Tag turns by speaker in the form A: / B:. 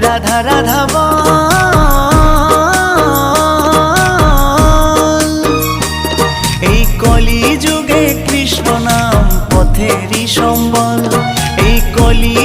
A: রাধা রাধা বল। এই কলি যুগে কৃষ্ণ নাম পথেরই সম্বল, এই কলি